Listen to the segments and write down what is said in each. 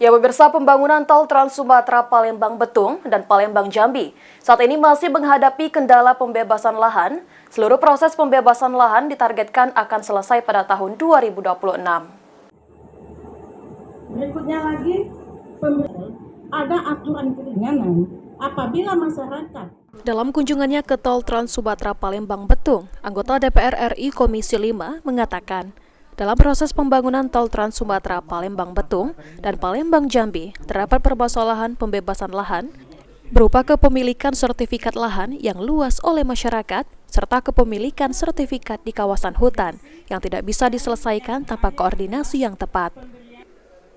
Ya pemirsa, pembangunan tol Trans Sumatera Palembang Betung dan Palembang Jambi saat ini masih menghadapi kendala pembebasan lahan. Seluruh proses pembebasan lahan ditargetkan akan selesai pada tahun 2026. Berikutnya lagi, ada aturan keringanan apabila masyarakat. Dalam kunjungannya ke tol Trans Sumatera Palembang Betung, anggota DPR RI Komisi 5 mengatakan, dalam proses pembangunan tol Trans Sumatera Palembang Betung dan Palembang Jambi, terdapat permasalahan pembebasan lahan berupa kepemilikan sertifikat lahan yang luas oleh masyarakat serta kepemilikan sertifikat di kawasan hutan yang tidak bisa diselesaikan tanpa koordinasi yang tepat.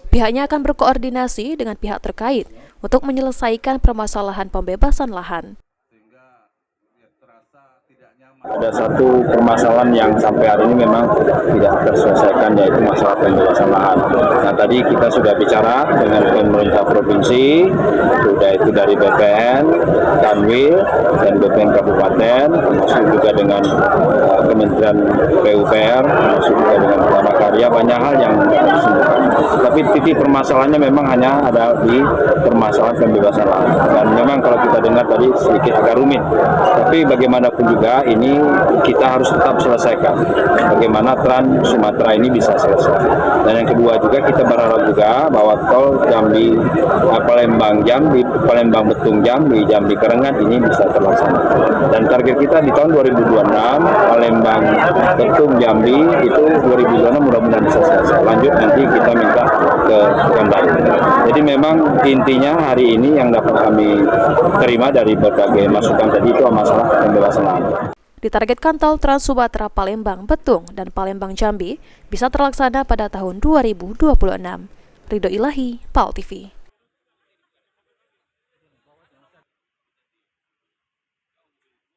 Pihaknya akan berkoordinasi dengan pihak terkait untuk menyelesaikan permasalahan pembebasan lahan. Ada satu permasalahan yang sampai hari ini memang tidak terselesaikan, yaitu masalah pembebasan lahan. Nah, tadi kita sudah bicara dengan pemerintah provinsi, sudah itu dari BPN, Kanwil, dan BPN Kabupaten, termasuk juga dengan Kementerian PUPR, termasuk juga dengan Prakarya, banyak hal yang disembuhkan. Tapi titik permasalahannya memang hanya ada di permasalahan pembebasan lahan. Dan memang kalau kita dengar tadi sedikit agak rumit. Tapi bagaimanapun juga ini kita harus tetap selesaikan. Bagaimana Trans Sumatera ini bisa selesai. Dan yang kedua juga kita berharap juga bahwa tol Jambi, Palembang Jambi, Palembang Betung Jambi, Jambi Kerengat ini bisa terlaksana. Dan target kita di tahun 2026 Palembang Betung Jambi itu 2026 mudah-mudahan bisa selesai. Lanjut nanti kita minta ke Pekanbaru. Jadi memang intinya hari ini yang dapat kami terima dari berbagai masukan tadi itu masalah pembebasan lahan. Ditargetkan tol Trans Sumatera Palembang Betung dan Palembang Jambi bisa terlaksana pada tahun 2026. Ridho Ilahi, PAL TV.